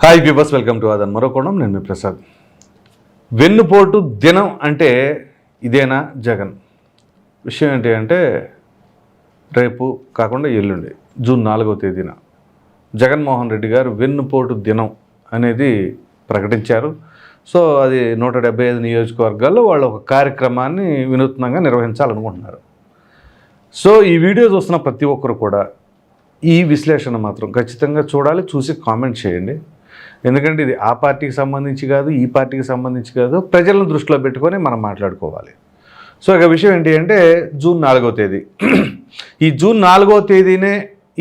Hi peepers, welcome to అదన్ మరో కోణం. నేను మీ ప్రసాద్. వెన్నుపోటు దినం అంటే ఇదేనా జగన్? విషయం ఏంటి అంటే రేపు కాకుండా ఎల్లుండి జూన్ 4వ తేదీన జగన్మోహన్ రెడ్డి గారు వెన్నుపోటు దినం అనేది ప్రకటించారు. సో అది 175 నియోజకవర్గాల్లో వాళ్ళు ఒక కార్యక్రమాన్ని వినూత్నంగా నిర్వహించాలనుకుంటున్నారు. సో ఈ వీడియో చూస్తున్న ప్రతి ఒక్కరు కూడా ఈ విశ్లేషణ మాత్రం ఖచ్చితంగా చూడాలి, చూసి కామెంట్ చేయండి. ఎందుకంటే ఇది ఆ పార్టీకి సంబంధించి కాదు, ఈ పార్టీకి సంబంధించి కాదు, ప్రజలను దృష్టిలో పెట్టుకొని మనం మాట్లాడుకోవాలి. సో ఇక విషయం ఏంటి అంటే జూన్ 4వ తేదీ, ఈ జూన్ 4వ తేదీనే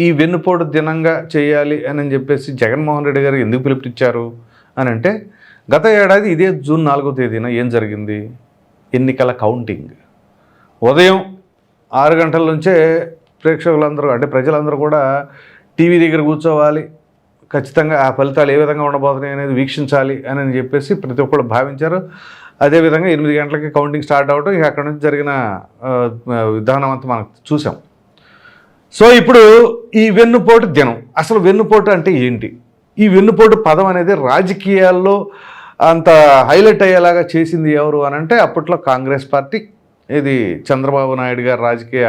ఈ వెన్నుపోటు దినంగా చేయాలి అని చెప్పేసి జగన్మోహన్ రెడ్డి గారు ఎందుకు పిలుపునిచ్చారు అని అంటే, గత ఏడాది ఇదే జూన్ 4వ తేదీన ఏం జరిగింది? ఎన్నికల కౌంటింగ్. ఉదయం 6 గంటల నుంచే ప్రేక్షకులందరూ అంటే ప్రజలందరూ కూడా టీవీ దగ్గర కూర్చోవాలి, ఖచ్చితంగా ఆ ఫలితాలు ఏ విధంగా ఉండబోతున్నాయి అనేది వీక్షించాలి అని చెప్పేసి ప్రతి ఒక్కళ్ళు భావించారు. అదేవిధంగా 8 గంటలకి కౌంటింగ్ స్టార్ట్ అవ్వడం, ఇక అక్కడ నుంచి జరిగిన విధానం అంతా మనం చూసాం. సో ఇప్పుడు ఈ వెన్నుపోటు దినం, అసలు వెన్నుపోటు అంటే ఏంటి? ఈ వెన్నుపోటు పదం అనేది రాజకీయాల్లో అంత హైలైట్ అయ్యేలాగా చేసింది ఎవరు అని అంటే అప్పట్లో కాంగ్రెస్ పార్టీ. ఇది చంద్రబాబు నాయుడు గారు రాజకీయ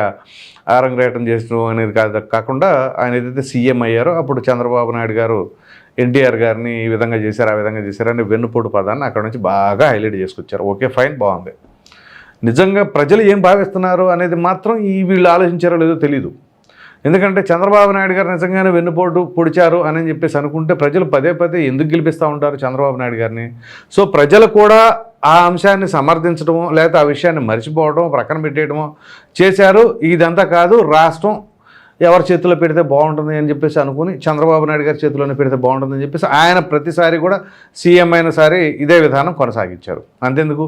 ఆరంగేటం చేసిన అనేది కాకుండా ఆయన ఏదైతే సీఎం అయ్యారో అప్పుడు చంద్రబాబు నాయుడు గారు ఎన్టీఆర్ గారిని ఈ విధంగా చేశారు, ఆ విధంగా చేశారు అని వెన్నుపోటు పదాన్ని అక్కడ నుంచి బాగా హైలైట్ చేసుకొచ్చారు. ఓకే, ఫైన్, బాగుంది. నిజంగా ప్రజలు ఏం భావిస్తున్నారు అనేది మాత్రం వీళ్ళు ఆలోచించారో లేదో తెలీదు. ఎందుకంటే చంద్రబాబు నాయుడు గారు నిజంగానే వెన్నుపోటు పొడిచారు అని చెప్పేసి అనుకుంటే ప్రజలు పదే పదే ఎందుకు గెలిపిస్తూ ఉంటారు చంద్రబాబు నాయుడు గారిని? సో ప్రజలు కూడా ఆ అంశాన్ని సమర్థించడమో లేకపోతే ఆ విషయాన్ని మర్చిపోవడమో ప్రక్కన పెట్టేయడమో చేశారు. ఇదంతా కాదు, రాష్ట్రం ఎవరి చేతిలో పెడితే బాగుంటుంది అని చెప్పేసి అనుకుని చంద్రబాబు నాయుడు గారి చేతిలోనే పెడితే బాగుంటుందని చెప్పేసి ఆయన ప్రతిసారి కూడా సీఎం అయిన సారి ఇదే విధానం కొనసాగించారు. అంతేందుకు,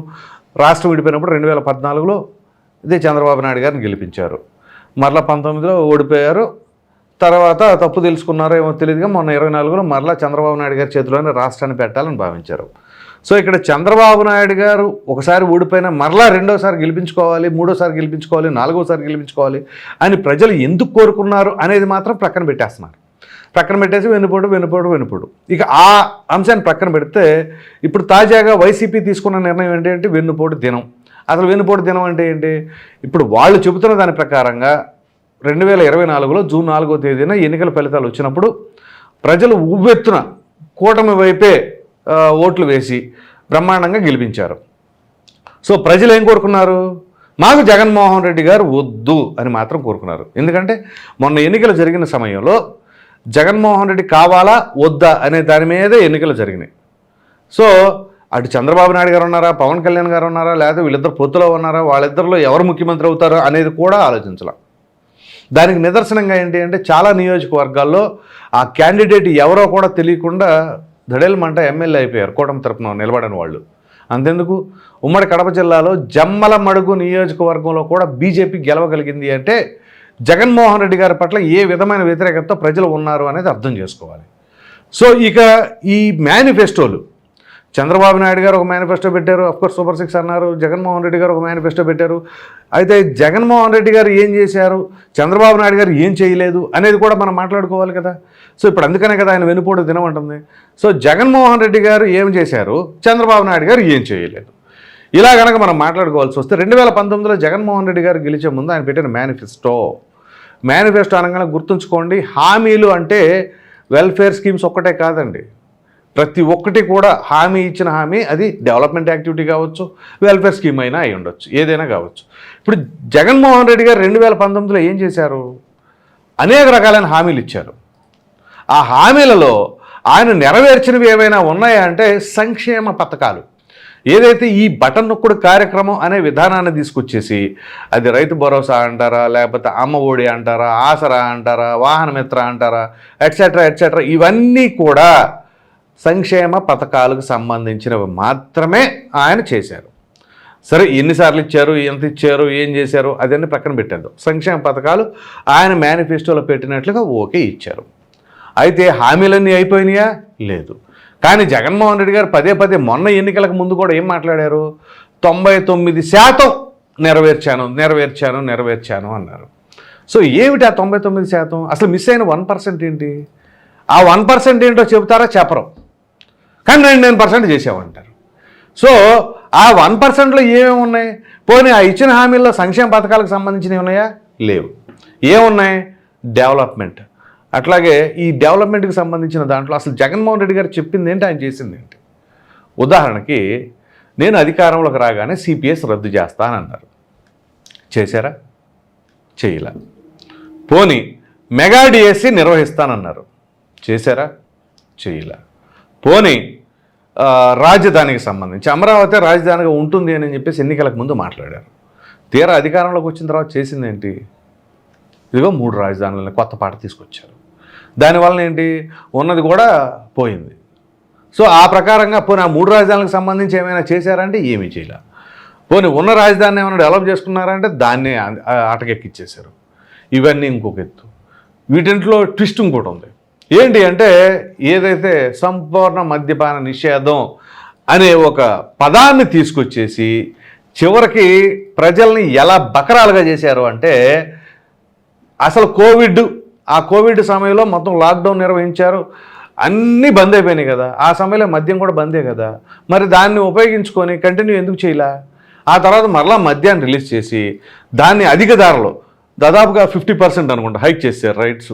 రాష్ట్రం విడిపోయినప్పుడు 2014లో ఇదే చంద్రబాబు నాయుడు గారిని గెలిపించారు. మరలా 19లో ఓడిపోయారు. తర్వాత తప్పు తెలుసుకున్నారో ఏమో తెలియదుగా మొన్న 24లో మరలా చంద్రబాబు నాయుడు గారి చేతిలోనే రాష్ట్రాన్ని పెట్టాలని భావించారు. సో ఇక్కడ చంద్రబాబు నాయుడు గారు ఒకసారి ఓడిపోయినా మరలా రెండోసారి గెలిపించుకోవాలి, మూడోసారి గెలిపించుకోవాలి, నాలుగోసారి గెలిపించుకోవాలి అని ప్రజలు ఎందుకు కోరుకున్నారు అనేది మాత్రం ప్రక్కన పెట్టేస్తున్నారు. ప్రక్కన పెట్టేసి వెన్నుపోటు. ఇక ఆ అంశాన్ని ప్రక్కన పెడితే ఇప్పుడు తాజాగా వైసీపీ తీసుకున్న నిర్ణయం ఏంటంటే వెన్నుపోటు దినం. అసలు వెన్నుపోటు దినం అంటే ఏంటి? ఇప్పుడు వాళ్ళు చెబుతున్న దాని ప్రకారంగా 2024లో జూన్ 4వ తేదీన ఎన్నికల ఫలితాలు వచ్చినప్పుడు ప్రజలు ఉవ్వెత్తున కూటమి వైపే ఓట్లు వేసి బ్రహ్మాండంగా గెలిపించారు. సో ప్రజలు ఏం కోరుకున్నారు? మాకు జగన్మోహన్ రెడ్డి గారు వద్దు అని మాత్రం కోరుకున్నారు. ఎందుకంటే మొన్న ఎన్నికలు జరిగిన సమయంలో జగన్మోహన్ రెడ్డి కావాలా వద్దా అనే దాని మీదే ఎన్నికలు జరిగినాయి. సో అటు చంద్రబాబు నాయుడు గారు ఉన్నారా, పవన్ కళ్యాణ్ గారు ఉన్నారా, లేదా వీళ్ళిద్దరు పొత్తులో ఉన్నారా, వాళ్ళిద్దరిలో ఎవరు ముఖ్యమంత్రి అవుతారో అనేది కూడా ఆలోచించాల. దానికి నిదర్శనంగా ఏంటి అంటే చాలా నియోజకవర్గాల్లో ఆ క్యాండిడేట్ ఎవరో కూడా తెలియకుండా దడేలమంట ఎమ్మెల్యే అయిపోయారు కూటమి తరపున నిలబడని వాళ్ళు. అంతెందుకు, ఉమ్మడి కడప జిల్లాలో జమ్మలమడుగు నియోజకవర్గంలో కూడా బీజేపీ గెలవగలిగింది అంటే జగన్మోహన్ రెడ్డి గారి పట్ల ఏ విధమైన వ్యతిరేకతతో ప్రజలు ఉన్నారు అనేది అర్థం చేసుకోవాలి. సో ఇక ఈ మేనిఫెస్టోలు, చంద్రబాబు నాయుడు గారు ఒక మేనిఫెస్టో పెట్టారు, అఫ్కోర్స్ సూపర్ 6 అన్నారు. జగన్మోహన్ రెడ్డి గారు ఒక మేనిఫెస్టో పెట్టారు. అయితే జగన్మోహన్ రెడ్డి గారు ఏం చేశారు, చంద్రబాబు నాయుడు గారు ఏం చేయలేదు అనేది కూడా మనం మాట్లాడుకోవాలి కదా. సో ఇప్పుడు అందుకనే కదా ఆయన వెన్నుపోటు దినం ఉంటుంది. సో జగన్మోహన్ రెడ్డి గారు ఏం చేశారు, చంద్రబాబు నాయుడు గారు ఏం చేయలేదు, ఇలా కనుక మనం మాట్లాడుకోవాల్సి వస్తే 2019లో జగన్మోహన్ రెడ్డి గారు గెలిచే ముందు ఆయన పెట్టిన మేనిఫెస్టో అనగానే గుర్తుంచుకోండి, హామీలు అంటే వెల్ఫేర్ స్కీమ్స్ ఒక్కటే కాదండి, ప్రతి ఒక్కటి కూడా హామీ ఇచ్చిన హామీ అది డెవలప్మెంట్ యాక్టివిటీ కావచ్చు, వెల్ఫేర్ స్కీమ్ అయినా అయి ఉండొచ్చు, ఏదైనా కావచ్చు. ఇప్పుడు జగన్మోహన్ రెడ్డి గారు 2019లో ఏం చేశారు? అనేక రకాలైన హామీలు ఇచ్చారు. ఆ హామీలలో ఆయన నెరవేర్చినవి ఏమైనా ఉన్నాయా అంటే సంక్షేమ పథకాలు. ఏదైతే ఈ బటన్ నొక్కుడు కార్యక్రమం అనే విధానాన్ని తీసుకొచ్చేసి అది రైతు భరోసా అంటారా, లేకపోతే అమ్మ ఒడి అంటారా, ఆసరా అంటారా, వాహన మిత్ర అంటారా, ఎట్సెట్రా ఇవన్నీ కూడా సంక్షేమ పథకాలకు సంబంధించినవి మాత్రమే ఆయన చేశారు. సరే ఎన్నిసార్లు ఇచ్చారు, ఎంత ఇచ్చారు, ఏం చేశారు అదన్నీ పక్కన పెట్టేద్దాం. సంక్షేమ పథకాలు ఆయన మేనిఫెస్టోలో పెట్టినట్లుగా ఓకే ఇచ్చారు. అయితే హామీలన్నీ అయిపోయినాయా? లేదు. కానీ జగన్మోహన్ రెడ్డి గారు పదే మొన్న ఎన్నికలకు ముందు కూడా ఏం మాట్లాడారు? 99% నెరవేర్చాను అన్నారు. సో ఏమిటి ఆ 99%? అసలు మిస్ అయిన 1% ఏంటి? ఆ 1% ఏంటో చెబుతారా? చెప్పరు. కానీ 99% చేసామంటారు. సో ఆ 1%లో ఏమేమి ఉన్నాయి? పోనీ ఆ ఇచ్చిన హామీల్లో సంక్షేమ పథకాలకు సంబంధించినవి ఉన్నాయా? లేవు. ఏమున్నాయి? డెవలప్మెంట్. అట్లాగే ఈ డెవలప్మెంట్కి సంబంధించిన దాంట్లో అసలు జగన్మోహన్ రెడ్డి గారు చెప్పింది ఏంటి, ఆయన చేసింది ఏంటి? ఉదాహరణకి నేను అధికారంలోకి రాగానే సిపిఎస్ రద్దు చేస్తానన్నారు. చేశారా? చేయలే. పోనీ మెగా డిఎస్సి నిర్వహిస్తానన్నారు. చేశారా? చేయలే. పోనీ రాజధానికి సంబంధించి అమరావతి రాజధానిగా ఉంటుంది అని చెప్పేసి ఎన్నికలకు ముందు మాట్లాడారు. తీరా అధికారంలోకి వచ్చిన తర్వాత చేసింది ఏంటి? ఇదిగో 3 రాజధానులని కొత్త పాట తీసుకొచ్చారు. దానివల్ల ఏంటి? ఉన్నది కూడా పోయింది. సో ఆ ప్రకారంగా పోనీ ఆ 3 రాజధానులకు సంబంధించి ఏమైనా చేశారంటే ఏమీ చేయలే. పోనీ ఉన్న రాజధానిని ఏమైనా డెవలప్ చేసుకున్నారంటే దాన్ని ఆటకెక్కిచ్చేశారు. ఇవన్నీ ఇంకొక ఎత్తు. వీటింట్లో ట్విస్ట్ ఇంకోటి ఉంది. ఏంటి అంటే ఏదైతే సంపూర్ణ మద్యపాన నిషేధం అనే ఒక పదాన్ని తీసుకొచ్చేసి చివరికి ప్రజల్ని ఎలా బకరాలుగా చేశారు అంటే అసలు ఆ కోవిడ్ సమయంలో మొత్తం లాక్డౌన్ నిర్వహించారు, అన్నీ బంద్ అయిపోయినాయి కదా, ఆ సమయంలో మద్యం కూడా బందే కదా, మరి దాన్ని ఉపయోగించుకొని కంటిన్యూ ఎందుకు చేయలే? ఆ తర్వాత మరలా మద్యాన్ని రిలీజ్ చేసి దాన్ని అధిక ధరలో దాదాపుగా 50% అనుకుంటా హైక్ చేశారు. రైట్స్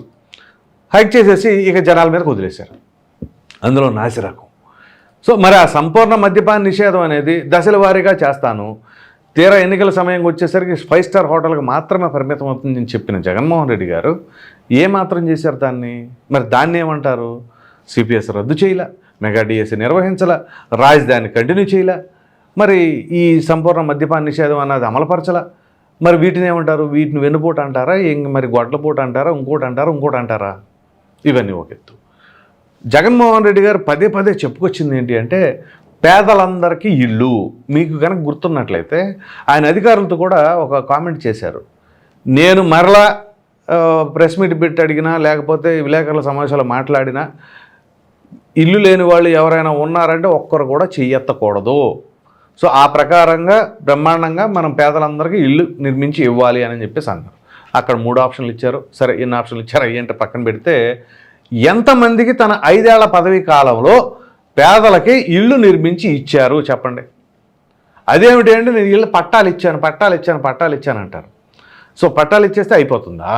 హైక్ చేసేసి ఇక జనాల మీదకి వదిలేశారు. అందులో నాసిరకం. సో మరి ఆ సంపూర్ణ మద్యపాన నిషేధం అనేది దశల వారీగా చేస్తాను, తీరా ఎన్నికల సమయంకి వచ్చేసరికి 5 స్టార్ హోటల్కి మాత్రమే పరిమితం అవుతుందని చెప్పిన జగన్మోహన్ రెడ్డి గారు ఏమాత్రం చేశారు దాన్ని? మరి దాన్ని ఏమంటారు? సిపిఎస్ రద్దు చేయలే, మెగా డిఎస్సి నిర్వహించలే, రాజధాని కంటిన్యూ చేయలే, మరి ఈ సంపూర్ణ మద్యపాన నిషేధం అన్నది అమలుపరచలే. మరి వీటిని ఏమంటారు? వీటిని వెన్నుపోటు అంటారా, మరి గొడ్లపోటు అంటారా, ఇంకోటి అంటారా? ఇవన్నీ ఒక ఎత్తు. జగన్మోహన్ రెడ్డి గారు పదే పదే చెప్పుకొచ్చింది ఏంటి అంటే పేదలందరికీ ఇల్లు. మీకు కనుక గుర్తున్నట్లయితే ఆయన అధికారులతో కూడా ఒక కామెంట్ చేశారు. నేను మరలా ప్రెస్ మీట్ పెట్టి అడిగినా లేకపోతే విలేకరుల సమావేశాలు మాట్లాడినా ఇల్లు లేని వాళ్ళు ఎవరైనా ఉన్నారంటే ఒక్కరు కూడా చెయ్యెత్తకూడదు. సో ఆ ప్రకారంగా బ్రహ్మాండంగా మనం పేదలందరికీ ఇల్లు నిర్మించి ఇవ్వాలి అని చెప్పేసి అన్నారు. అక్కడ 3 ఆప్షన్లు ఇచ్చారు. సరే, ఎన్ని ఆప్షన్లు ఇచ్చారు అయ్యంటే పక్కన పెడితే ఎంతమందికి తన 5 ఏళ్ల పదవీ కాలంలో పేదలకి ఇల్లు నిర్మించి ఇచ్చారు చెప్పండి? అదేమిటి అంటే నేను ఇల్లు పట్టాలు ఇచ్చాను అంటారు. సో పట్టాలు ఇచ్చేస్తే అయిపోతుందా?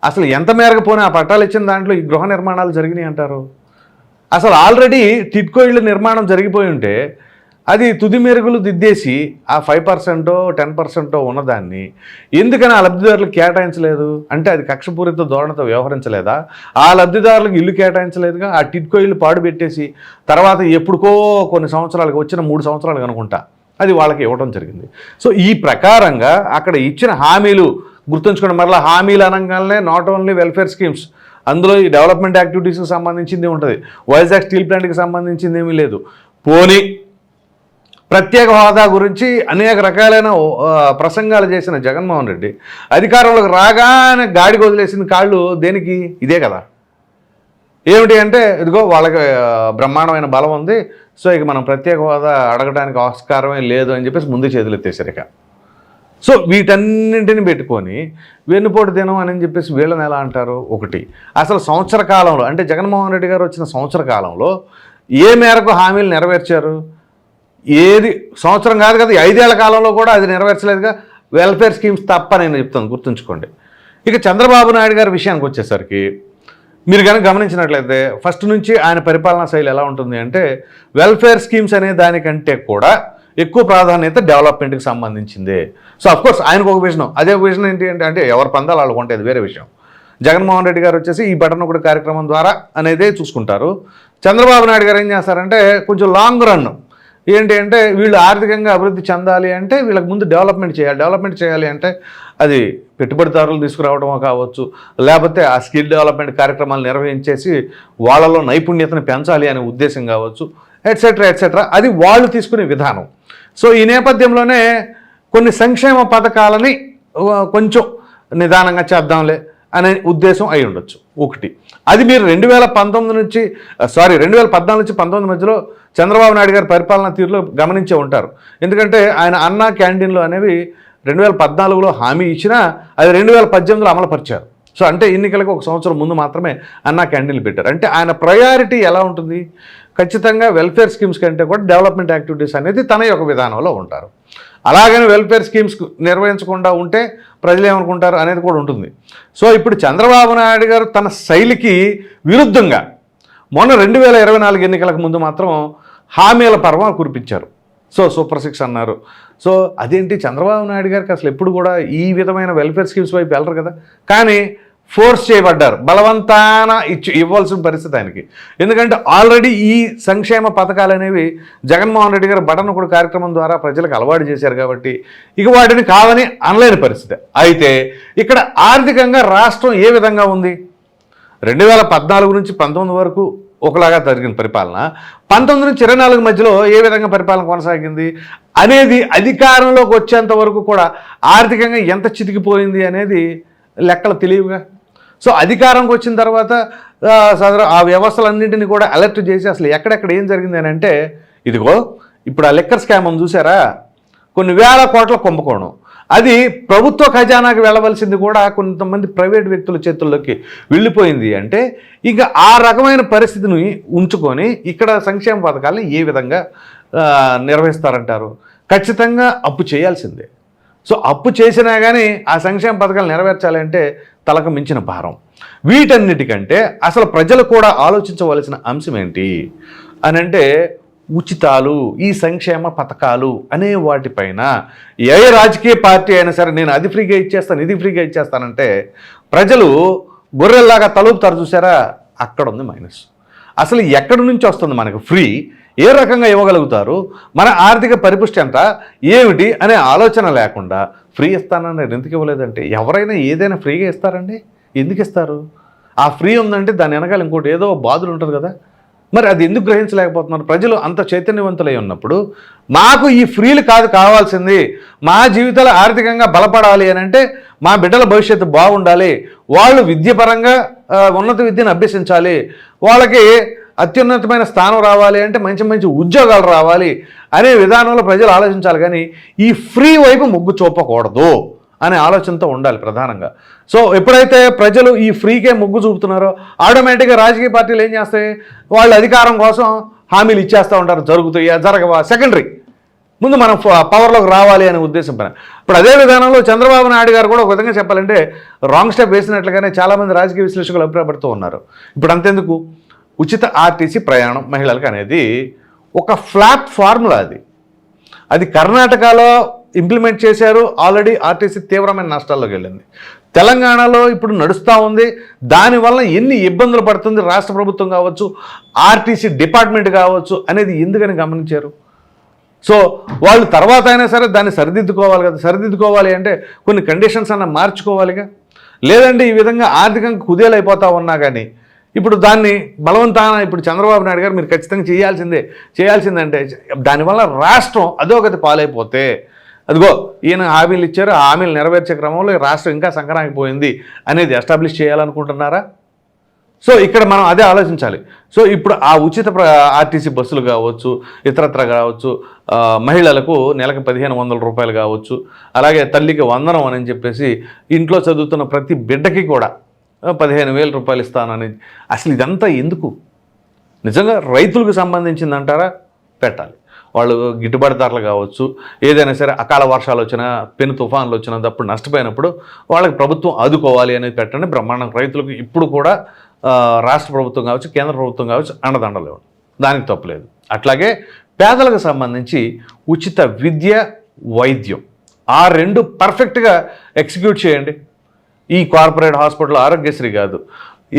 అసలు ఎంత మేరకు పోనీ ఆ పట్టాలు ఇచ్చిన దాంట్లో ఈ గృహ నిర్మాణాలు జరిగినాయి అంటారు? అసలు ఆల్రెడీ టిడ్కో ఇళ్ళు నిర్మాణం జరిగిపోయి ఉంటే అది తుది మెరుగులు దిద్దేసి ఆ 5% 10% ఉన్నదాన్ని ఎందుకని ఆ లబ్ధిదారులకు కేటాయించలేదు? అంటే అది కక్షపూరిత ధోరణితో వ్యవహరించలేదా? ఆ లబ్ధిదారులకు ఇల్లు కేటాయించలేదుగా. ఆ టిడ్కో ఇల్లు పాడుపెట్టేసి తర్వాత ఎప్పుడుకో కొన్ని సంవత్సరాలకు వచ్చిన 3 సంవత్సరాలకు అనుకుంటా అది వాళ్ళకి ఇవ్వడం జరిగింది. సో ఈ ప్రకారంగా అక్కడ ఇచ్చిన హామీలు గుర్తుంచుకోండి. మరలా హామీలు అనగానే నాట్ ఓన్లీ వెల్ఫేర్ స్కీమ్స్, అందులో ఈ డెవలప్మెంట్ యాక్టివిటీస్కి సంబంధించింది ఉంటుంది, వైజాగ్ స్టీల్ ప్లాంట్కి సంబంధించింది ఏమీ లేదు. పోనీ ప్రత్యేక హోదా గురించి అనేక రకాలైన ప్రసంగాలు చేసిన జగన్మోహన్ రెడ్డి అధికారంలోకి రాగానే గాడికి వదిలేసిన కాళ్ళు దేనికి? ఇదే కదా. ఏమిటి అంటే ఇదిగో వాళ్ళకి బ్రహ్మాండమైన బలం ఉంది, సో ఇక మనం ప్రత్యేక హోదా అడగడానికి ఆస్కారమే లేదు అని చెప్పేసి ముందు చేతులు ఎత్తేసారు ఇక. సో వీటన్నింటిని పెట్టుకొని వెన్నుపోటు దినం అని చెప్పేసి వీళ్ళని ఎలా అంటారు? ఒకటి, అసలు సంవత్సర కాలంలో అంటే జగన్మోహన్ రెడ్డి గారు వచ్చిన సంవత్సర కాలంలో ఏ మేరకు హామీలు నెరవేర్చారు? ఏది సంవత్సరం కాదు కదా, 5 ఏళ్ల కాలంలో కూడా అది నెరవేర్చలేదుగా. వెల్ఫేర్ స్కీమ్స్ తప్ప నేను చెప్తాను, గుర్తుంచుకోండి. ఇక చంద్రబాబు నాయుడు గారి విషయానికి వచ్చేసరికి మీరు కనుక గమనించినట్లయితే ఫస్ట్ నుంచి ఆయన పరిపాలనా శైలి ఎలా ఉంటుంది అంటే వెల్ఫేర్ స్కీమ్స్ అనే దానికంటే కూడా ఎక్కువ ప్రాధాన్యత డెవలప్మెంట్కి సంబంధించిందే. సో అఫ్కోర్స్ ఆయనకు ఒక విజన్, అదే విజన్ ఏంటి అంటే ఎవరి పందాలు వాళ్ళు కొంటే అది వేరే విషయం. జగన్మోహన్ రెడ్డి గారు వచ్చేసి ఈ బటనొకటి కార్యక్రమం ద్వారా అనేదే చూసుకుంటారు. చంద్రబాబు నాయుడు గారు ఏం చేస్తారంటే కొంచెం లాంగ్ రన్ ఏంటి అంటే వీళ్ళు ఆర్థికంగా అభివృద్ధి చెందాలి అంటే వీళ్ళకి ముందు డెవలప్మెంట్ చేయాలి అంటే అది పెట్టుబడిదారులు తీసుకురావడమో కావచ్చు, లేకపోతే ఆ స్కిల్ డెవలప్మెంట్ కార్యక్రమాలు నిర్వహించేసి వాళ్ళలో నైపుణ్యతను పెంచాలి అనే ఉద్దేశం కావచ్చు, ఎట్సెట్రా. అది వాళ్ళు తీసుకునే విధానం. సో ఈ నేపథ్యంలోనే కొన్ని సంక్షేమ పథకాలని కొంచెం నిదానంగా చేద్దాంలే అనే ఉద్దేశం అయి ఉండొచ్చు ఒకటి. అది మీరు 2014 నుంచి 19 మధ్యలో చంద్రబాబు నాయుడు గారి పరిపాలనా తీరులో గమనించే ఉంటారు. ఎందుకంటే ఆయన అన్నా క్యాంటీన్లు అనేవి 2014లో హామీ ఇచ్చినా అది 2018లో అమలుపరిచారు. సో అంటే ఎన్నికలకు 1 సంవత్సరం ముందు మాత్రమే అన్నా క్యాంటీన్లు పెట్టారు. అంటే ఆయన ప్రయారిటీ ఎలా ఉంటుంది? ఖచ్చితంగా వెల్ఫేర్ స్కీమ్స్ కంటే కూడా డెవలప్మెంట్ యాక్టివిటీస్ అనేది తన యొక్క విధానంలో ఉంటారు. అలాగని వెల్ఫేర్ స్కీమ్స్ నిర్వహించకుండా ఉంటే ప్రజలు ఏమనుకుంటారు అనేది కూడా ఉంటుంది. సో ఇప్పుడు చంద్రబాబు నాయుడు గారు తన శైలికి విరుద్ధంగా మొన్న 2024 ఎన్నికలకు ముందు మాత్రం హామీల పర్వం కురిపించారు. సో సూపర్ 6 అన్నారు. సో అదేంటి, చంద్రబాబు నాయుడు గారికి అసలు ఎప్పుడు కూడా ఈ విధమైన వెల్ఫేర్ స్కీమ్స్ వైపు వెళ్ళరు కదా, కానీ ఫోర్స్ చేయబడ్డారు, బలవంతాన ఇవ్వాల్సిన పరిస్థితి ఆయనకి. ఎందుకంటే ఆల్రెడీ ఈ సంక్షేమ పథకాలు అనేవి జగన్మోహన్ రెడ్డి గారు బటన్ కూడా కార్యక్రమం ద్వారా ప్రజలకు అలవాటు చేశారు కాబట్టి ఇక వాటిని కాదని అనలేని పరిస్థితి. అయితే ఇక్కడ ఆర్థికంగా రాష్ట్రం ఏ విధంగా ఉంది? 2014 నుంచి 19 వరకు ఒకలాగా జరిగిన పరిపాలన, 19 నుంచి 24 మధ్యలో ఏ విధంగా పరిపాలన కొనసాగింది అనేది, అధికారంలోకి వచ్చేంత వరకు కూడా ఆర్థికంగా ఎంత చితికిపోయింది అనేది లెక్కలు తెలియవుగా. సో అధికారంకి వచ్చిన తర్వాత ఆ వ్యవస్థలన్నింటినీ కూడా అలర్ట్ చేసి అసలు ఎక్కడెక్కడ ఏం జరిగింది అని అంటే, ఇదిగో ఇప్పుడు ఆ లిక్కర్ స్కామ్ చూసారా, కొన్ని వేల కోట్ల కుంభకోణం, అది ప్రభుత్వ ఖజానాకి వెళ్ళవలసింది కూడా కొంతమంది ప్రైవేట్ వ్యక్తుల చేతుల్లోకి వెళ్ళిపోయింది. అంటే ఇంకా ఆ రకమైన పరిస్థితిని ఉంచుకొని ఇక్కడ సంక్షేమ పథకాలను ఏ విధంగా నిర్వహిస్తారంటారు? ఖచ్చితంగా అప్పు చేయాల్సిందే. సో అప్పు చేసినా కానీ ఆ సంక్షేమ పథకాలు నెరవేర్చాలి అంటే తలకు మించిన భారం. వీటన్నిటికంటే అసలు ప్రజలు కూడా ఆలోచించవలసిన అంశం ఏంటి అని అంటే, ఉచితాలు, ఈ సంక్షేమ పథకాలు అనే వాటిపైన ఏ రాజకీయ పార్టీ అయినా సరే నేను అది ఫ్రీగా ఇచ్చేస్తాను, ఇది ఫ్రీగా ఇచ్చేస్తానంటే ప్రజలు గొర్రెల్లాగా తలుపుతారు. చూసారా, అక్కడ ఉంది మైనస్. అసలు ఎక్కడి నుంచి వస్తుంది మనకు ఫ్రీ, ఏ రకంగా ఇవ్వగలుగుతారు, మన ఆర్థిక పరిపుష్టి ఎంత ఏమిటి అనే ఆలోచన లేకుండా ఫ్రీ ఇస్తానని ఎందుకు ఇవ్వలేదంటే, ఎవరైనా ఏదైనా ఫ్రీగా ఇస్తారండి? ఎందుకు ఇస్తారు? ఆ ఫ్రీ ఉందంటే దాని వెనకాల ఇంకోటి ఏదో బాధలు ఉంటుంది కదా. మరి అది ఎందుకు గ్రహించలేకపోతున్నారు? ప్రజలు అంత చైతన్యవంతులై ఉన్నప్పుడు మాకు ఈ ఫ్రీలు కాదు కావాల్సింది, మా జీవితాలు ఆర్థికంగా బలపడాలి అని అంటే మా బిడ్డల భవిష్యత్తు బాగుండాలి, వాళ్ళు విద్యపరంగా ఉన్నత విద్యను అభ్యసించాలి, వాళ్ళకి అత్యున్నతమైన స్థానం రావాలి అంటే మంచి మంచి ఉద్యోగాలు రావాలి అనే విధానంలో ప్రజలు ఆలోచించాలి. కానీ ఈ ఫ్రీ వైపు మొగ్గు చూపకూడదు అనే ఆలోచనతో ఉండాలి ప్రధానంగా. సో ఎప్పుడైతే ప్రజలు ఈ ఫ్రీకే మొగ్గు చూపుతున్నారో ఆటోమేటిక్గా రాజకీయ పార్టీలు ఏం చేస్తాయి, వాళ్ళు అధికారం కోసం హామీలు ఇచ్చేస్తూ ఉంటారు. జరుగుతాయి జరగవా సెకండరీ, ముందు మనం పవర్లోకి రావాలి అనే ఉద్దేశం పైన. ఇప్పుడు అదే విధానంలో చంద్రబాబు నాయుడు గారు కూడా ఒక విధంగా చెప్పాలంటే రాంగ్ స్టెప్ వేసినట్లుగానే చాలామంది రాజకీయ విశ్లేషకులు అభిప్రాయపడుతూ ఉన్నారు. ఇప్పుడు అంతెందుకు, ఉచిత ఆర్టీసీ ప్రయాణం మహిళలకు అనేది ఒక ఫ్లాప్ ఫార్ములా, అది కర్ణాటకలో ఇంప్లిమెంట్ చేశారు. ఆల్రెడీ ఆర్టీసీ తీవ్రమైన నష్టాల్లోకి వెళ్ళింది. తెలంగాణలో ఇప్పుడు నడుస్తూ ఉంది. దానివల్ల ఎన్ని ఇబ్బందులు పడుతుంది రాష్ట్ర ప్రభుత్వం కావచ్చు, ఆర్టీసీ డిపార్ట్మెంట్ కావచ్చు అనేది ఎందుకని గమనించారు? సో వాళ్ళు తర్వాత అయినా సరే దాన్ని సరిదిద్దుకోవాలి కదా. సరిదిద్దుకోవాలి అంటే కొన్ని కండిషన్స్ అన్న మార్చుకోవాలిగా. లేదంటే ఈ విధంగా ఆర్థికంగా కుదేలైపోతూ ఉన్నా కానీ ఇప్పుడు దాన్ని బలవంతాన ఇప్పుడు చంద్రబాబు నాయుడు గారు మీరు ఖచ్చితంగా చేయాల్సిందంటే దానివల్ల రాష్ట్రం అధోగతి పాలైపోతే, అదిగో ఈయన హామీలు ఇచ్చారు, ఆ హామీలు నెరవేర్చే క్రమంలో రాష్ట్రం ఇంకా సంక్రాంతిపోయింది అనేది ఎస్టాబ్లిష్ చేయాలనుకుంటున్నారా? సో ఇక్కడ మనం అదే ఆలోచించాలి. సో ఇప్పుడు ఆ ఉచిత ఆర్టీసీ బస్సులు కావచ్చు, ఇతరత్ర కావచ్చు, మహిళలకు నెలకు 1500 రూపాయలు కావచ్చు, అలాగే తల్లికి వందనం అని చెప్పేసి ఇంట్లో చదువుతున్న ప్రతి బిడ్డకి కూడా 15,000 రూపాయలు ఇస్తానని, అసలు ఇదంతా ఎందుకు? నిజంగా రైతులకు సంబంధించిందంటారా? పెట్టాలి. వాళ్ళు గిట్టుబాటు ధరలు కావచ్చు, ఏదైనా సరే అకాల వర్షాలు వచ్చినా, పెను తుఫాన్లు వచ్చినా, అప్పుడు నష్టపోయినప్పుడు వాళ్ళకి ప్రభుత్వం ఆదుకోవాలి అనేది పెట్టండి. బ్రహ్మాండం. రైతులకు ఇప్పుడు కూడా రాష్ట్ర ప్రభుత్వం కావచ్చు, కేంద్ర ప్రభుత్వం కావచ్చు అండదండలు, దానికి తప్పులేదు. అట్లాగే పేదలకు సంబంధించి ఉచిత విద్య, వైద్యం, ఆ రెండు పర్ఫెక్ట్గా ఎగ్జిక్యూట్ చేయండి. ఈ కార్పొరేట్ హాస్పిటల్ ఆరోగ్యశ్రీ కాదు,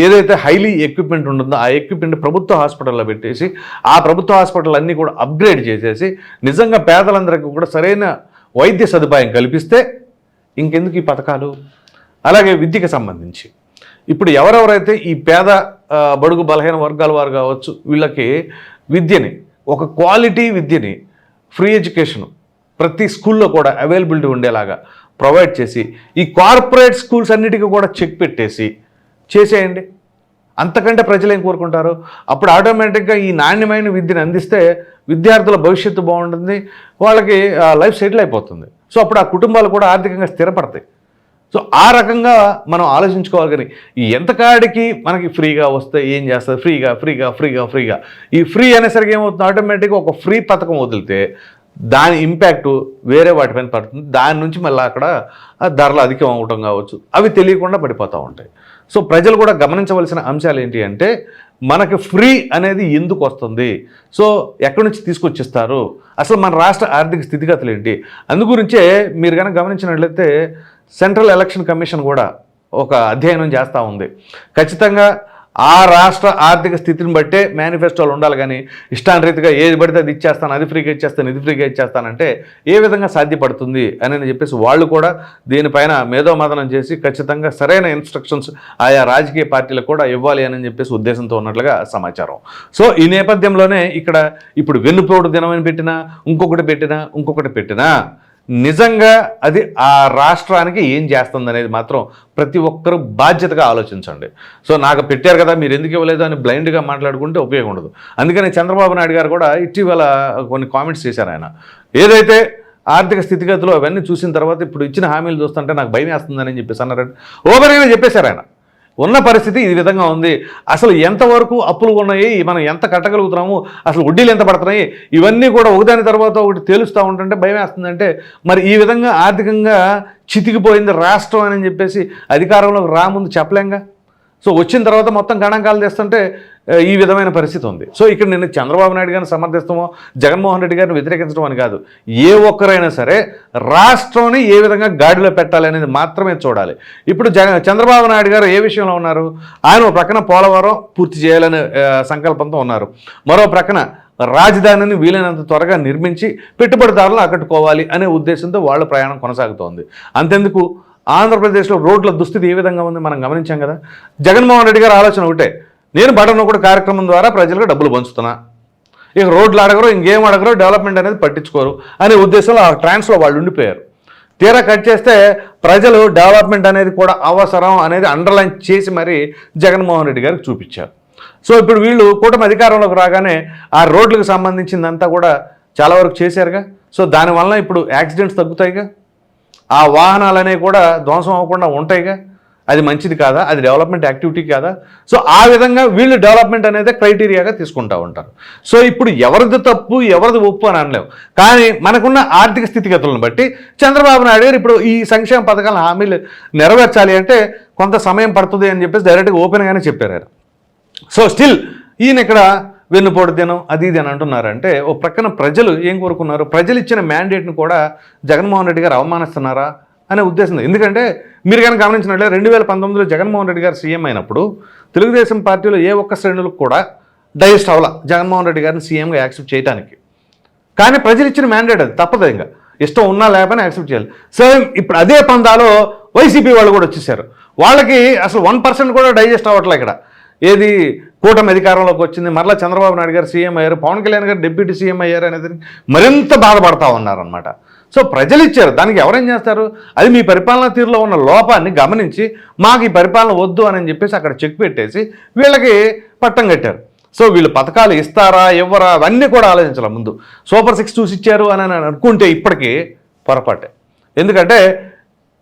ఏదైతే హైలీ ఎక్విప్మెంట్ ఉంటుందో ఆ ఎక్విప్మెంట్ ప్రభుత్వ హాస్పిటల్లో పెట్టేసి ఆ ప్రభుత్వ హాస్పిటల్ అన్నీ కూడా అప్గ్రేడ్ చేసేసి నిజంగా పేదలందరికీ కూడా సరైన వైద్య సదుపాయం కల్పిస్తే ఇంకెందుకు ఈ పథకాలు. అలాగే విద్యకు సంబంధించి ఇప్పుడు ఎవరెవరైతే ఈ పేద బడుగు బలహీన వర్గాల వారు కావచ్చు, వీళ్ళకి విద్యని, ఒక క్వాలిటీ విద్యని, ఫ్రీ ఎడ్యుకేషన్ ప్రతి స్కూల్లో కూడా అవైలబిలిటీ ఉండేలాగా ప్రొవైడ్ చేసి ఈ కార్పొరేట్ స్కూల్స్ అన్నిటికీ కూడా చెక్ పెట్టేసి చేసేయండి. అంతకంటే ప్రజలు ఏం కోరుకుంటారు? అప్పుడు ఆటోమేటిక్గా ఈ నాణ్యమైన విద్యను అందిస్తే విద్యార్థుల భవిష్యత్తు బాగుంటుంది, వాళ్ళకి లైఫ్ సెటిల్ అయిపోతుంది. సో అప్పుడు ఆ కుటుంబాలు కూడా ఆర్థికంగా స్థిరపడతాయి. సో ఆ రకంగా మనం ఆలోచించుకోవాలి. కానీ ఎంతకాడికి మనకి ఫ్రీగా వస్తే ఏం చేస్తుంది, ఫ్రీగా ఫ్రీగా ఫ్రీగా ఫ్రీగా ఈ ఫ్రీ అనేసరికి ఏమవుతుంది, ఆటోమేటిక్గా ఒక ఫ్రీ పథకం వదిలితే దాని ఇంపాక్ట్ వేరే వాటిపైన పడుతుంది. దాని నుంచి మళ్ళీ అక్కడ ధరలు అధికం అవ్వటం కావచ్చు, అవి తెలియకుండా పడిపోతూ ఉంటాయి. సో ప్రజలు కూడా గమనించవలసిన అంశాలు ఏంటి అంటే, మనకి ఫ్రీ అనేది ఎందుకు వస్తుంది, సో ఎక్కడి నుంచి తీసుకొచ్చిస్తారు, అసలు మన రాష్ట్ర ఆర్థిక స్థితిగతులు ఏంటి. అందుగురించే మీరు కనుక గమనించినట్లయితే సెంట్రల్ ఎలక్షన్ కమిషన్ కూడా ఒక అధ్యయనం చేస్తూ ఉంది. ఖచ్చితంగా ఆ రాష్ట్ర ఆర్థిక స్థితిని బట్టే మేనిఫెస్టోలు ఉండాలి, కానీ ఇష్టానురీతిగా ఏది పడితే అది ఇచ్చేస్తాను, అది ఫ్రీగా ఇచ్చేస్తాను, ఇది ఫ్రీగా ఇచ్చేస్తానంటే ఏ విధంగా సాధ్యపడుతుంది అని చెప్పేసి వాళ్ళు కూడా దీనిపైన మేధోమథనం చేసి ఖచ్చితంగా సరైన ఇన్స్ట్రక్షన్స్ ఆయా రాజకీయ పార్టీలకు కూడా ఇవ్వాలి అని చెప్పేసి ఉద్దేశంతో ఉన్నట్లుగా సమాచారం. సో ఈ నేపథ్యంలోనే ఇక్కడ ఇప్పుడు వెన్నుపోటు దినమని పెట్టినా, ఇంకొకటి పెట్టినా నిజంగా అది ఆ రాష్ట్రానికి ఏం చేస్తుంది అనేది మాత్రం ప్రతి ఒక్కరూ బాధ్యతగా ఆలోచించండి. సో నాకు పెట్టారు కదా మీరు ఎందుకు ఇవ్వలేదు అని బ్లైండ్గా మాట్లాడుకుంటే ఉపయోగం ఉండదు. అందుకని చంద్రబాబు నాయుడు గారు కూడా ఇటీవల కొన్ని కామెంట్స్ చేశారు. ఆయన ఏదైతే ఆర్థిక స్థితిగతులు అవన్నీ చూసిన తర్వాత ఇప్పుడు ఇచ్చిన హామీలు చూస్తుంటే నాకు భయం వేస్తుందని చెప్పేసి అన్నారంటే ఓపెన్గా చెప్పేశారు ఆయన. ఉన్న పరిస్థితి ఈ విధంగా ఉంది, అసలు ఎంతవరకు అప్పులు ఉన్నాయి, మనం ఎంత కట్టగలుగుతున్నాము, అసలు వడ్డీలు ఎంత పడుతున్నాయి, ఇవన్నీ కూడా ఒకదాని తర్వాత ఒకటి తేలుస్తూ ఉంటుంటే భయం వేస్తుందంటే మరి ఈ విధంగా ఆర్థికంగా చితికిపోయింది రాష్ట్రం అని చెప్పేసి అధికారంలోకి రాముందు చెప్పలేంగా. సో వచ్చిన తర్వాత మొత్తం గణాంకాలు తెస్తుంటే ఈ విధమైన పరిస్థితి ఉంది. సో ఇక్కడ నేను చంద్రబాబు నాయుడు గారిని సమర్థిస్తామో జగన్మోహన్ రెడ్డి గారిని వ్యతిరేకించడం అని కాదు, ఏ ఒక్కరైనా సరే రాష్ట్రాన్ని ఏ విధంగా గాడిలో పెట్టాలి అనేది మాత్రమే చూడాలి. ఇప్పుడు చంద్రబాబు నాయుడు గారు ఏ విషయంలో ఉన్నారు, ఆయన ఒక ప్రక్కన పోలవరం పూర్తి చేయాలనే సంకల్పంతో ఉన్నారు, మరో ప్రక్కన రాజధానిని వీలైనంత త్వరగా నిర్మించి పెట్టుబడిదారులు ఆకట్టుకోవాలి అనే ఉద్దేశంతో వాళ్ళ ప్రయాణం కొనసాగుతోంది. అంతెందుకు ఆంధ్రప్రదేశ్లో రోడ్ల దుస్థితి ఏ విధంగా ఉంది మనం గమనించాం కదా. జగన్మోహన్ రెడ్డి గారి ఆలోచన ఒకటే, నేను బటన్ ఒకటి కార్యక్రమం ద్వారా ప్రజలకు డబ్బులు పంచుతున్నా, ఇక రోడ్లు అడగరు, ఇంకేం అడగరు, డెవలప్మెంట్ అనేది పట్టించుకోరు అనే ఉద్దేశంలో ఆ ట్రాన్స్లో వాళ్ళు ఉండిపోయారు. తీరా కట్ చేస్తే ప్రజలు డెవలప్మెంట్ అనేది కూడా అవసరం అనేది అండర్లైన్ చేసి మరీ జగన్మోహన్ రెడ్డి గారికి చూపించారు. సో ఇప్పుడు వీళ్ళు కూటమి అధికారంలోకి రాగానే ఆ రోడ్లకు సంబంధించిందంతా కూడా చాలా వరకు చేశారుగా. సో దానివల్ల ఇప్పుడు యాక్సిడెంట్స్ తగ్గుతాయిగా, ఆ వాహనాలనే కూడా ధ్వంసం అవ్వకుండా ఉంటాయిగా. అది మంచిది కాదా, అది డెవలప్మెంట్ యాక్టివిటీ కాదా. సో ఆ విధంగా వీళ్ళు డెవలప్మెంట్ అనేది క్రైటీరియాగా తీసుకుంటూ ఉంటారు. సో ఇప్పుడు ఎవరిది తప్పు ఎవరిది ఒప్పు అని అనలేము, కానీ మనకున్న ఆర్థిక స్థితిగతులను బట్టి చంద్రబాబు నాయుడు గారు ఇప్పుడు ఈ సంక్షేమ పథకాల హామీలు నెరవేర్చాలి అంటే కొంత సమయం పడుతుంది అని చెప్పేసి డైరెక్ట్గా ఓపెన్గానే చెప్పారు ఆయన. సో స్టిల్ ఈయన ఇక్కడ వెన్నుపోటు దినం అది ఇది అని అంటున్నారంటే ఓ ప్రక్కన ప్రజలు ఏం కోరుకున్నారు, ప్రజలు ఇచ్చిన మ్యాండేట్ను కూడా జగన్మోహన్ రెడ్డి గారు అవమానిస్తున్నారా అనే ఉద్దేశం. ఎందుకంటే మీరు కనుక గమనించినట్లే 2019లో జగన్మోహన్ రెడ్డి గారు సీఎం అయినప్పుడు తెలుగుదేశం పార్టీలో ఏ ఒక్క శ్రేణులకు కూడా డైజెస్ట్ అవ్వాల జగన్మోహన్ రెడ్డి గారిని సీఎంగా యాక్సెప్ట్ చేయడానికి. కానీ ప్రజలు ఇచ్చిన మ్యాండేట్ అది, తప్పదు, ఇంకా ఇష్టం ఉన్నా లేకపోయినా యాక్సెప్ట్ చేయాలి. సేమ్ ఇప్పుడు అదే పందాలో వైసీపీ వాళ్ళు కూడా వచ్చేసారు. వాళ్ళకి అసలు 1% కూడా డైజెస్ట్ అవ్వట్లే. ఇక్కడ ఏది కూటమి అధికారంలోకి వచ్చింది, మరలా చంద్రబాబు నాయుడు గారు సీఎం అయ్యారు, పవన్ కళ్యాణ్ గారు డిప్యూటీ సీఎం అయ్యారు అనేది మరింత బాధపడతా ఉన్నారనమాట. సో ప్రజలు ఇచ్చారు, దానికి ఎవరేం చేస్తారు, అది మీ పరిపాలనా తీరులో ఉన్న లోపాన్ని గమనించి మాకు ఈ పరిపాలన వద్దు అని చెప్పేసి అక్కడ చెక్ పెట్టేసి వీళ్ళకి పట్టం కట్టారు. సో వీళ్ళు పథకాలు ఇస్తారా ఇవ్వరా అవన్నీ కూడా ఆలోచించాలి ముందు. సూపర్ 6 చూసి ఇచ్చారు అని అనుకుంటే ఇప్పటికీ పొరపాటే. ఎందుకంటే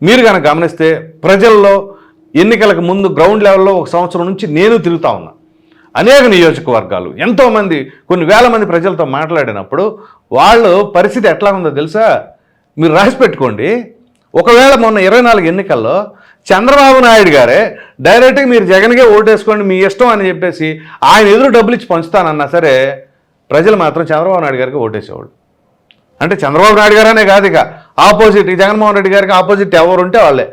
మీరు కనుక గమనిస్తే ప్రజల్లో ఎన్నికలకు ముందు గ్రౌండ్ లెవెల్లో 1 సంవత్సరం నుంచి నేను తిరుగుతూ ఉన్నా, అనేక నియోజకవర్గాలు, ఎంతోమంది కొన్ని వేల మంది ప్రజలతో మాట్లాడినప్పుడు వాళ్ళు పరిస్థితి ఎట్లా ఉందో తెలుసా, మీరు రాసి పెట్టుకోండి. ఒకవేళ మొన్న 24 ఎన్నికల్లో చంద్రబాబు నాయుడు గారే డైరెక్ట్గా మీరు జగన్కే ఓటేసుకోండి మీ ఇష్టం అని చెప్పేసి ఆయన ఎదురు డబ్బులు ఇచ్చి పంచుతానన్నా సరే ప్రజలు మాత్రం చంద్రబాబు నాయుడు గారికి ఓటేసేవాడు. అంటే చంద్రబాబు నాయుడు గారనే కాదు, ఇక ఆపోజిట్ జగన్మోహన్ రెడ్డి గారికి ఆపోజిట్ ఎవరు ఉంటే వాళ్ళే,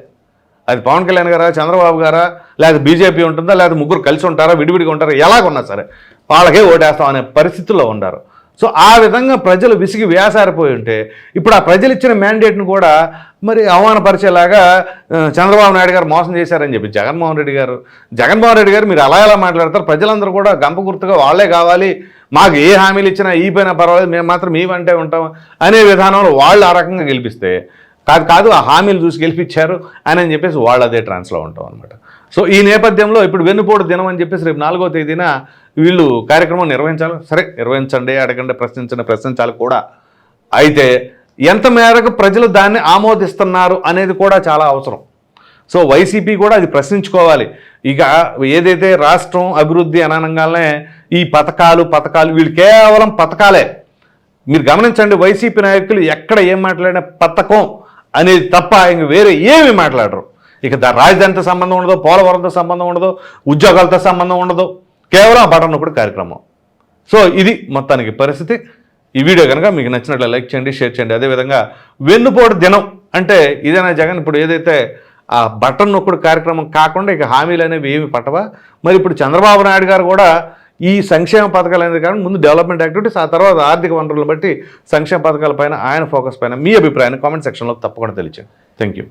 అది పవన్ కళ్యాణ్ గారా, చంద్రబాబు గారా, లేదా బీజేపీ ఉంటుందా, లేదా ముగ్గురు కలిసి ఉంటారా, విడివిడిగా ఉంటారా, ఎలాగున్నా సరే వాళ్ళకే ఓటేస్తాం అనే పరిస్థితుల్లో ఉన్నారు. సో ఆ విధంగా ప్రజలు విసిగి వేసారిపోయి ఉంటే ఇప్పుడు ఆ ప్రజలు ఇచ్చిన మ్యాండేట్ను కూడా మరి అవమానపరిచేలాగా చంద్రబాబు నాయుడు గారు మోసం చేశారని చెప్పి జగన్మోహన్ రెడ్డి గారు మీరు అలా ఎలా మాట్లాడతారు, ప్రజలందరూ కూడా గంప గుర్తుగా వాళ్ళే కావాలి, మాకు ఏ హామీలు ఇచ్చినా ఈ పైన పర్వాలేదు, మేము మాత్రం మీ వెంటే ఉంటాం అనే విధానంలో వాళ్ళు ఆ రకంగా గెలిపిస్తే కాదు ఆ హామీలు చూసి గెలిపించారు అని చెప్పేసి వాళ్ళు అదే ట్రాన్స్లో ఉంటాం అనమాట. సో ఈ నేపథ్యంలో ఇప్పుడు వెన్నుపోటు దినం అని చెప్పేసి రేపు 4వ తేదీన వీళ్ళు కార్యక్రమం నిర్వహించాలి. సరే నిర్వహించండి, అడగండి, ప్రశ్నించాలి కూడా. అయితే ఎంత మేరకు ప్రజలు దాన్ని ఆమోదిస్తున్నారు అనేది కూడా చాలా అవసరం. సో వైసీపీ కూడా అది ప్రశ్నించుకోవాలి. ఇక ఏదైతే రాష్ట్రం అభివృద్ధి అనగానే ఈ పథకాలు వీళ్ళు కేవలం పథకాలే. మీరు గమనించండి, వైసీపీ నాయకులు ఎక్కడ ఏం మాట్లాడినా పథకం అనేది తప్ప ఇంక వేరే ఏమి మాట్లాడరు. ఇక రాజధానితో సంబంధం ఉండదు, పోలవరంతో సంబంధం ఉండదు, ఉద్యోగాలతో సంబంధం ఉండదు, కేవలం ఆ బటన్ నొక్కడు కార్యక్రమం. సో ఇది మొత్తానికి పరిస్థితి. ఈ వీడియో కనుక మీకు నచ్చినట్లు లైక్ చేయండి, షేర్ చేయండి. అదేవిధంగా వెన్నుపోటు దినం అంటే ఇదేనా జగన్ ఇప్పుడు ఏదైతే ఆ బటన్ నొక్కుడు కార్యక్రమం కాకుండా ఇక హామీలు అనేవి ఏమి పట్టవా? మరి ఇప్పుడు చంద్రబాబు నాయుడు గారు కూడా ఈ సంక్షేమ పథకాలు అనేది కానీ ముందు డెవలప్మెంట్ యాక్టివిటీస్, ఆ తర్వాత ఆర్థిక వనరులను బట్టి సంక్షేమ పథకాల పైన ఆయన ఫోకస్ పైన మీ అభిప్రాయాన్ని కామెంట్ సెక్షన్లో తప్పకుండా తెలియచేయండి. Thank you.